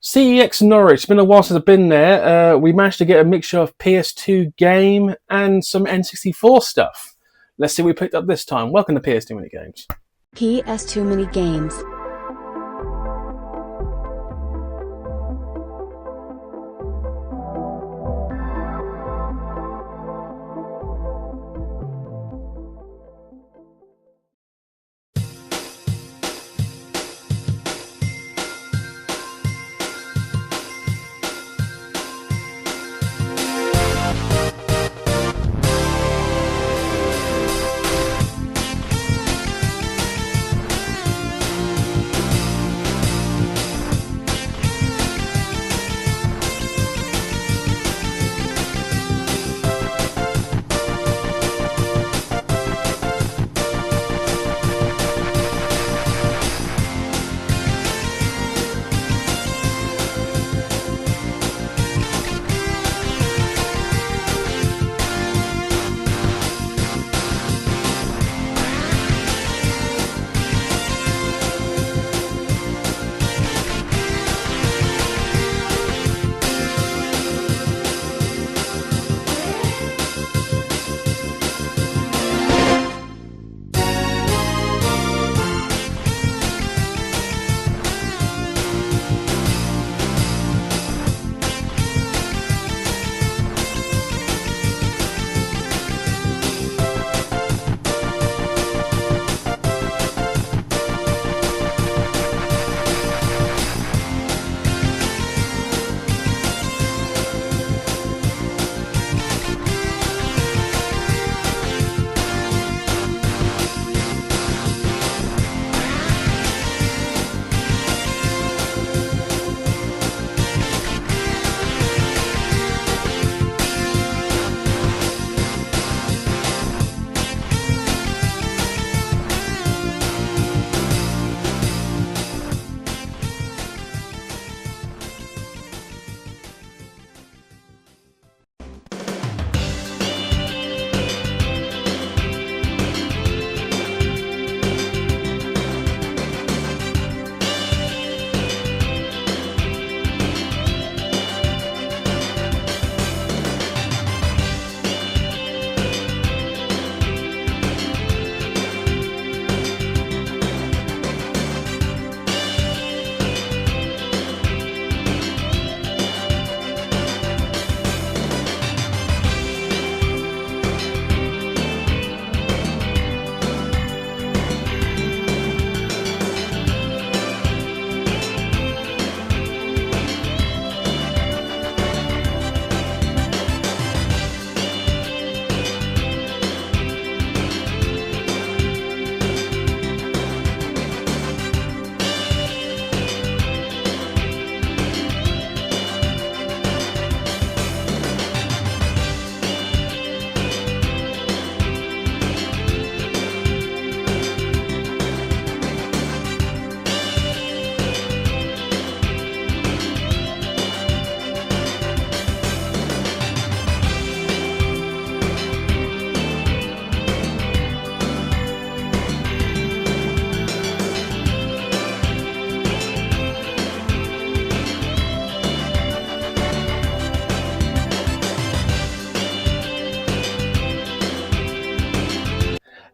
CEX Norwich. It's been a while since I've been there. We managed to get a mixture of PS2 game and some N64 stuff. Let's see what we picked up this time. Welcome to PS2 Mini Games. PS2 Mini Games.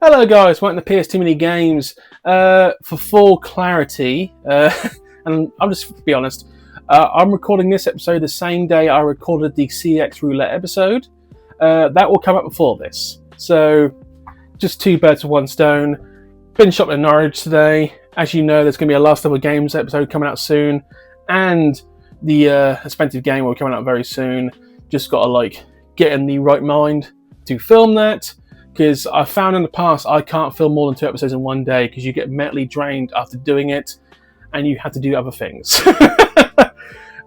Hello guys, welcome to PS2 Mini Games. For full clarity, and I'll just be honest, I'm recording this episode the same day I recorded the CEX Roulette episode. That will come up before this. So, just two birds with one stone. Been shopping in Norwich today. As you know, there's going to be a Last Level Games episode coming out soon. And the expensive game will be coming out very soon. Just got to get in the right mind to film that. Because I found in the past I can't film more than 2 episodes in one day because you get mentally drained after doing it and you have to do other things.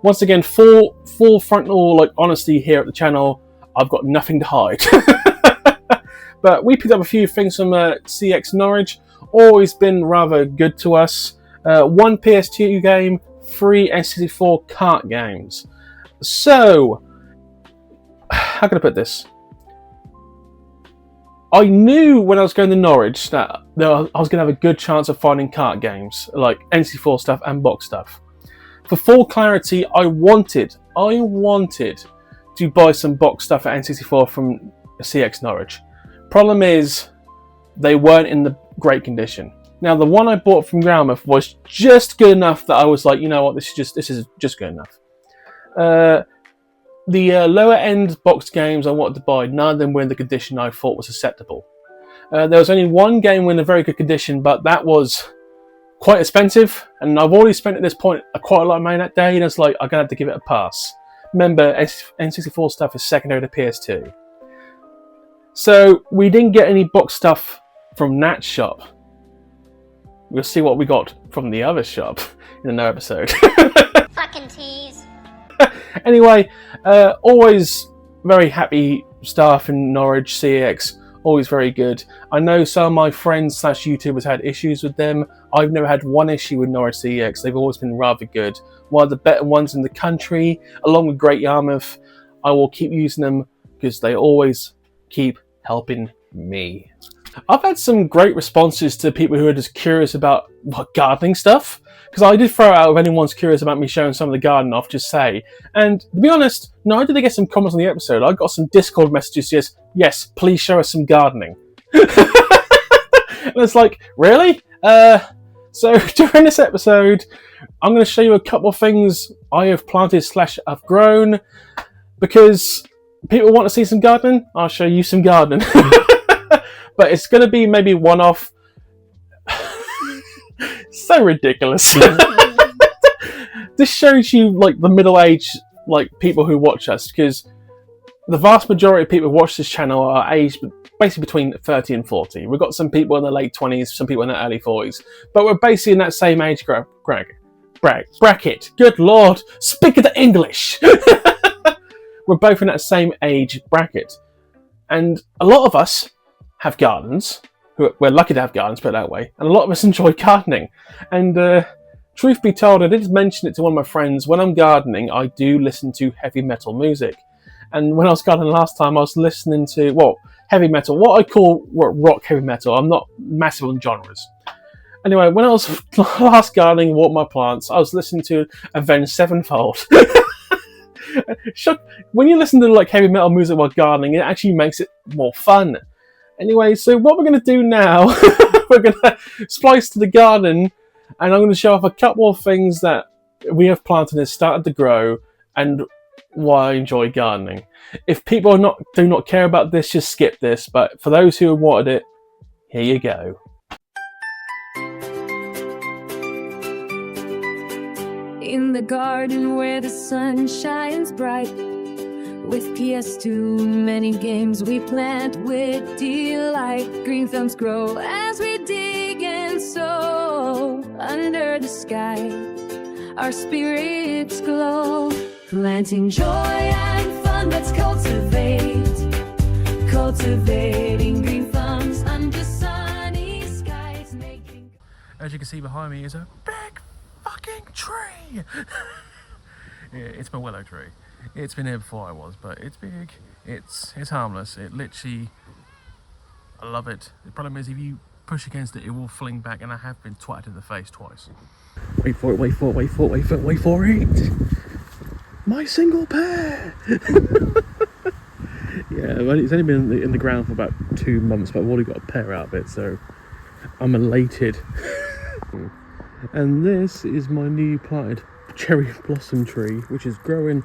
Once again, full frontal honesty here at the channel. I've got nothing to hide. But we picked up a few things from CEX Norwich. Always been rather good to us. 1 PS2 game, 3 N64 kart games. So, how can I put this? I knew when I was going to Norwich that I was going to have a good chance of finding kart games, like N64 stuff and box stuff. For full clarity, I wanted to buy some box stuff at N64 from CEX Norwich. Problem is, they weren't in the great condition. Now, the one I bought from Yarmouth was just good enough that I was like, you know what, this is just good enough. The lower end box games I wanted to buy, none of them were in the condition I thought was acceptable. There was only one game in a very good condition, but that was quite expensive, and I've already spent at this point quite a lot of money that day, and it's like, I'm going to have to give it a pass. Remember, N64 stuff is secondary to PS2. So, we didn't get any box stuff from that shop. We'll see what we got from the other shop in another episode. Fucking tease. Anyway, always very happy staff in Norwich CEX. Always very good. I know some of my friends / YouTubers had issues with them. I've never had one issue with Norwich CEX. They've always been rather good. One of the better ones in the country, along with Great Yarmouth. I will keep using them because they always keep helping me. I've had some great responses to people who are just curious about gardening stuff. Because I did throw out, if anyone's curious about me showing some of the garden off, just say. And to be honest, not only did I get some comments on the episode, I got some Discord messages, yes, please show us some gardening. And it's like, really? So during this episode, I'm going to show you a couple of things I have planted / have grown. Because people want to see some gardening, I'll show you some gardening. But it's going to be maybe one-off. So ridiculous. This shows you like the middle-aged people who watch us, because the vast majority of people who watch this channel are aged basically between 30 and 40. We've got some people in their late 20s, some people in their early 40s, but we're basically in that same age bracket. Good Lord, speak the English. We're both in that same age bracket, and a lot of us have gardens. We're lucky to have gardens, put it that way, and a lot of us enjoy gardening. And truth be told, I did mention it to one of my friends, when I'm gardening, I do listen to heavy metal music. And when I was gardening last time, I was listening to, heavy metal, what I call rock heavy metal. I'm not massive on genres. Anyway, when I was last gardening, water my plants, I was listening to Avenged Sevenfold. When you listen to heavy metal music while gardening, it actually makes it more fun. Anyway, so what we're going to do now, we're going to splice to the garden, and I'm going to show off a couple of things that we have planted and started to grow, and why I enjoy gardening. If people do not care about this, just skip this, but for those who wanted it, here you go. In the garden where the sun shines bright, with PS2, many games we plant with delight. Green thumbs grow as we dig and sow. Under the sky, our spirits glow. Planting joy and fun, let's cultivating green thumbs under sunny skies. As you can see behind me is a big fucking tree. Yeah, it's my willow tree. It's been here before I was, but it's big. It's harmless. It literally, I love it. The problem is if you push against it, it will fling back, and I have been twatted in the face twice. Wait for it. My single pair. Yeah, well, it's only been in the ground for about 2 months, but I've already got a pair out of it, so I'm elated. And this is my new planted cherry blossom tree, which is growing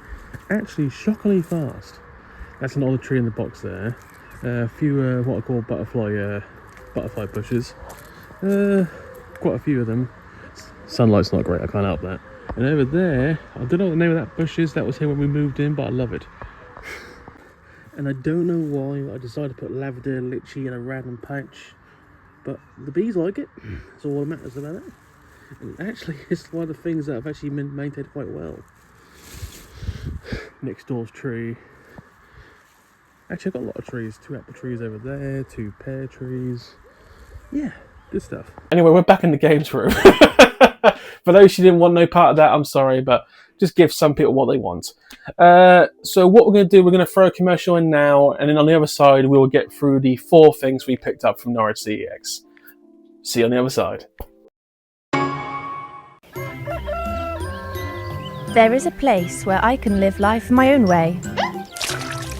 actually shockingly fast. That's another tree in the box there. A few what I call butterfly bushes. Quite a few of them. Sunlight's not great, I can't help that. And over there, I don't know what the name of that bush is. That was here when we moved in, but I love it. And I don't know why I decided to put lavender lychee in a random patch, but the bees like it. That's all that matters about it. And actually, it's one of the things that I've actually maintained quite well. Next door's tree. Actually, I've got a lot of trees. 2 apple trees over there, 2 pear trees. Yeah, good stuff. Anyway, we're back in the games room. For those who didn't want no part of that, I'm sorry, but just give some people what they want. So what we're going to do, we're going to throw a commercial in now, and then on the other side, we will get through the 4 things we picked up from Norwich CEX. See you on the other side. There is a place where I can live life my own way,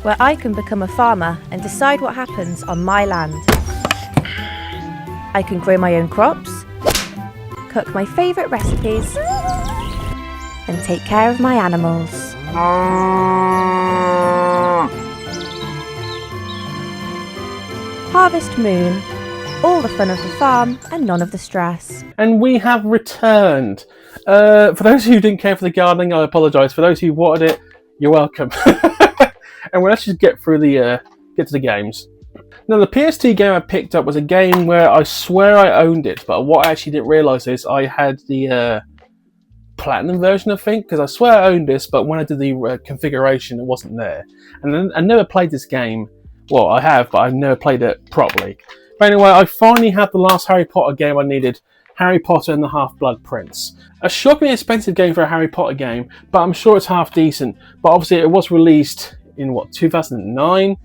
where I can become a farmer and decide what happens on my land. I can grow my own crops, cook my favourite recipes, and take care of my animals. Harvest Moon, all the fun of the farm and none of the stress. And we have returned. For those who didn't care for the gardening, I apologise. For those who wanted it, you're welcome. And let's just get through get to the games. Now, the PS2 game I picked up was a game where I swear I owned it, but what I actually didn't realise is I had the Platinum version, I think, because I swear I owned this, but when I did the configuration, it wasn't there. And then I never played this game. Well, I have, but I've never played it properly. But anyway, I finally had the last Harry Potter game I needed, Harry Potter and the Half-Blood Prince. A shockingly expensive game for a Harry Potter game, but I'm sure it's half decent. But obviously it was released in, 2009?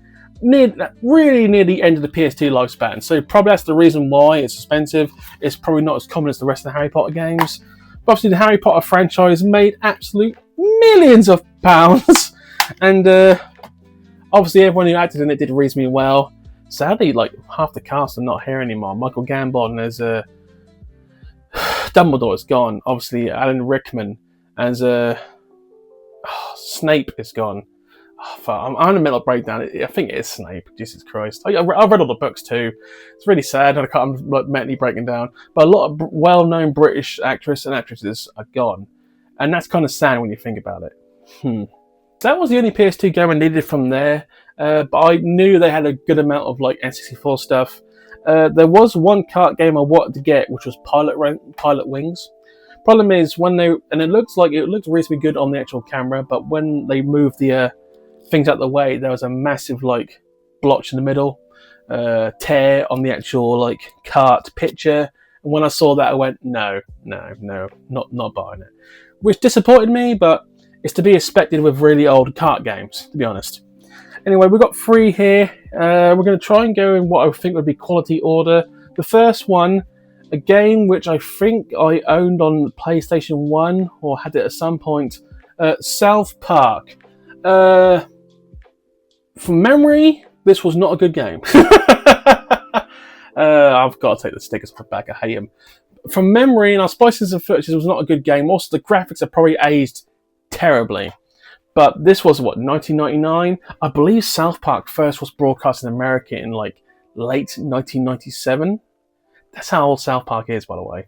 Really near the end of the PS2 lifespan. So probably that's the reason why it's expensive. It's probably not as common as the rest of the Harry Potter games. But obviously the Harry Potter franchise made absolute millions of pounds. And obviously everyone who acted in it did reasonably well. Sadly, half the cast are not here anymore. Michael Gambon as Dumbledore is gone. Obviously, Alan Rickman as Snape is gone. I'm on a mental breakdown. I think it is Snape. Jesus Christ. I've read all the books too. It's really sad. I'm mentally breaking down. But a lot of well-known British actors and actresses are gone. And that's kind of sad when you think about it. That was the only PS2 game I needed from there. But I knew they had a good amount of N64 stuff. There was one kart game I wanted to get, which was Pilot Wings. Problem is it looked reasonably good on the actual camera, but when they moved the things out of the way, there was a massive blotch in the middle, tear on the actual kart picture. And when I saw that, I went, no, not buying it, which disappointed me. But it's to be expected with really old kart games, to be honest. Anyway, we've got 3 here. We're going to try and go in what I think would be quality order. The first one, a game which I think I owned on PlayStation 1 or had it at some point, South Park. From memory, this was not a good game. I've got to take the stickers back. I hate them. From memory, and I'll spice this and footage, it was not a good game. Also, the graphics are probably aged terribly. But this was, 1999? I believe South Park first was broadcast in America in, late 1997. That's how old South Park is, by the way.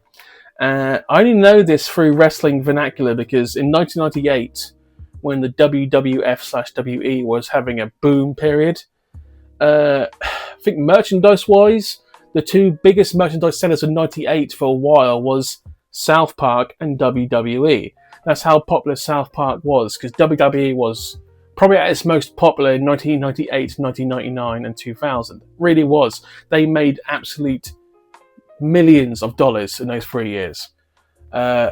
I only know this through wrestling vernacular because in 1998, when the WWF/WE was having a boom period, I think merchandise-wise, the 2 biggest merchandise sellers in 98 for a while was South Park and WWE. That's how popular South Park was, because WWE was probably at its most popular in 1998, 1999, and 2000. Really was. They made absolute millions of dollars in those 3 years. And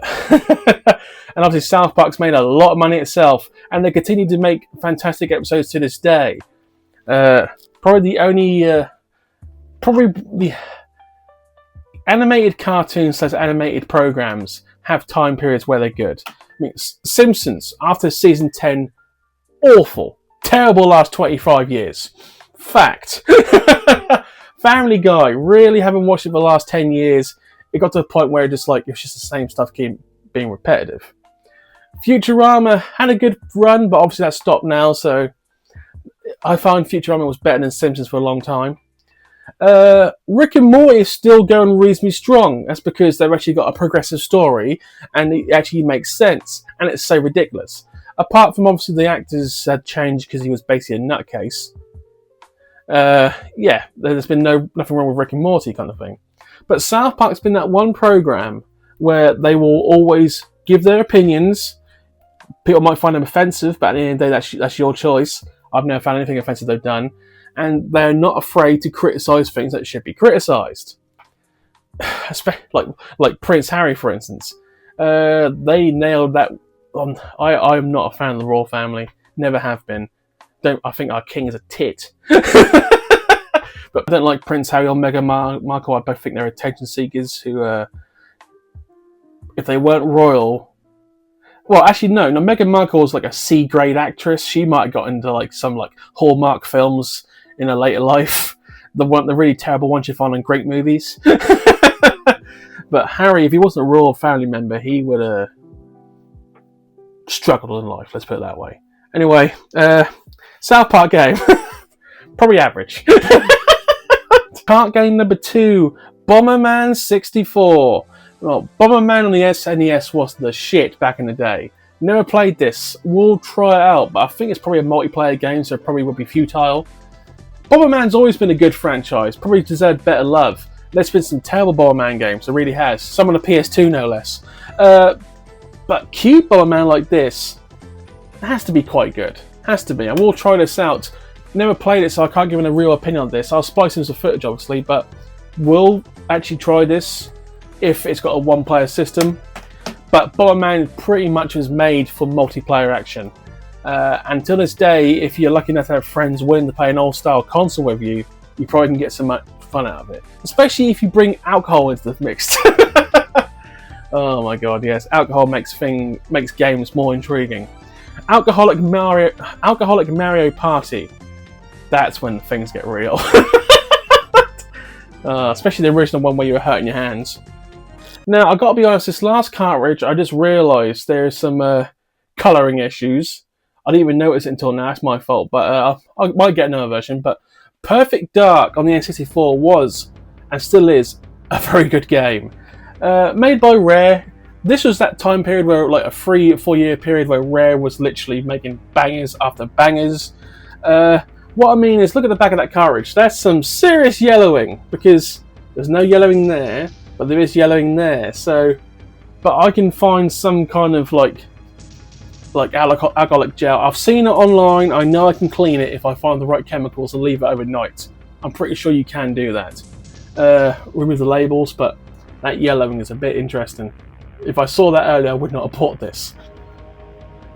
obviously South Park's made a lot of money itself, and they continue to make fantastic episodes to this day. Probably the animated cartoons / animated programs have time periods where they're good. I mean, Simpsons, after season 10, awful. Terrible last 25 years. Fact. Family Guy, really haven't watched it for the last 10 years. It got to a point where it's just the same stuff keep being repetitive. Futurama had a good run, but obviously that stopped now, so I found Futurama was better than Simpsons for a long time. Rick and Morty is still going reasonably strong. That's because they've actually got a progressive story and it actually makes sense, and it's so ridiculous. Apart from obviously the actors had changed because he was basically a nutcase. There's been nothing wrong with Rick and Morty kind of thing. But South Park's been that one program where they will always give their opinions. People might find them offensive, but at the end of the day, that's your choice. I've never found anything offensive they've done. And they're not afraid to criticise things that should be criticised. like Prince Harry, for instance. They nailed that on. I'm not a fan of the royal family. Never have been. I think our king is a tit. But I don't like Prince Harry or Meghan Markle. I both think they're attention seekers who, if they weren't royal, Well, actually, no. No, Meghan Markle was like a C-grade actress. She might have got into like some like Hallmark films in her later life. The really terrible ones you find in great movies. But Harry, if he wasn't a royal family member, he would have struggled in life. Let's put it that way. Anyway, South Park game, probably average. Kart game number 2, Bomberman 64. Well, Bomberman on the SNES was the shit back in the day. Never played this. We'll try it out, but I think it's probably a multiplayer game, so it probably would be futile. Bomberman's always been a good franchise, probably deserved better love. There's been some terrible Bomberman games, it really has. Some on the PS2, no less. But cute Bomberman like this, it has to be quite good. Has to be. I will try this out. Never played it, so I can't give a real opinion on this. I'll splice in some footage, obviously, but we'll actually try this if it's got a one-player system. But Bomberman pretty much was made for multiplayer action. And to this day, if you're lucky enough to have friends willing to play an old-style console with you, you probably can get some fun out of it. Especially if you bring alcohol into the mix. Oh my god, yes. Alcohol makes games more intriguing. Alcoholic Mario Party. That's when things get real. Especially the original one where you were hurting your hands. Now, I've got to be honest, this last cartridge, I just realised there's some colouring issues. I didn't even notice it until now, it's my fault, but I might get another version. But Perfect Dark on the N64 was, and still is, a very good game. Made by Rare. This was that time period where, like a 3-4 year period where Rare was literally making bangers after bangers. What I mean is, look at the back of that cartridge. That's some serious yellowing, because there's no yellowing there, but there is yellowing there. So, but I can find some kind of like alcoholic gel. I've seen it online. I know I can clean it if I find the right chemicals and leave it overnight. I'm pretty sure you can do that. Remove the labels, but that yellowing is a bit interesting. If I saw that earlier, I would not have bought this.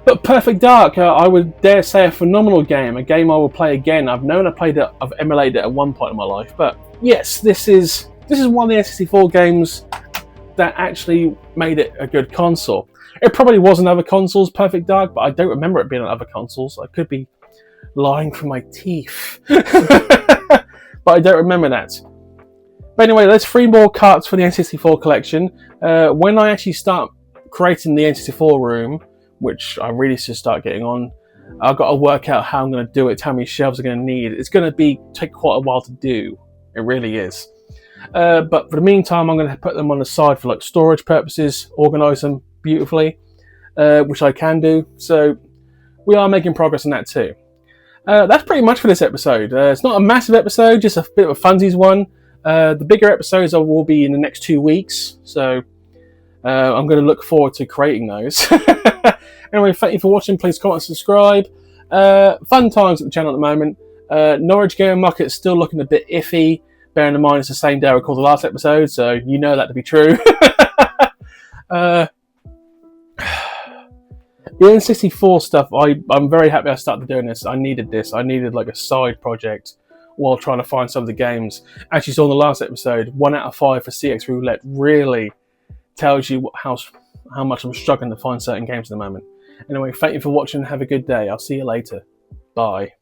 But Perfect Dark, I would dare say a phenomenal game. A game I will play again. I've played it. I've emulated it at one point in my life. But yes, this is one of the N64 games that actually made it a good console. It probably was on other consoles, Perfect Dark, but I don't remember it being on other consoles. I could be lying through my teeth. But I don't remember that. But anyway, there's 3 more carts for the N64 collection. When I actually start creating the N64 room, which I really should start getting on, I've got to work out how I'm going to do it, how many shelves I'm going to need. It's going to take quite a while to do. It really is. But for the meantime, I'm going to put them on the side for like storage purposes, organise them beautifully, which I can do. So we are making progress on that too. That's pretty much for this episode. It's not a massive episode, just a bit of a funsies one. The bigger episodes will be in the next 2 weeks, so I'm going to look forward to creating those. Anyway, thank you for watching. Please comment and subscribe. Fun times at the channel at the moment. Norwich game market is still looking a bit iffy, bearing in mind it's the same day I recorded the last episode, so you know that to be true. The N64 stuff, I'm very happy I started doing this. I needed this. I needed like a side project while trying to find some of the games. As you saw in the last episode, 1 out of 5 for CEX Roulette really tells you how much I'm struggling to find certain games at the moment. Anyway, thank you for watching. Have a good day. I'll see you later. Bye.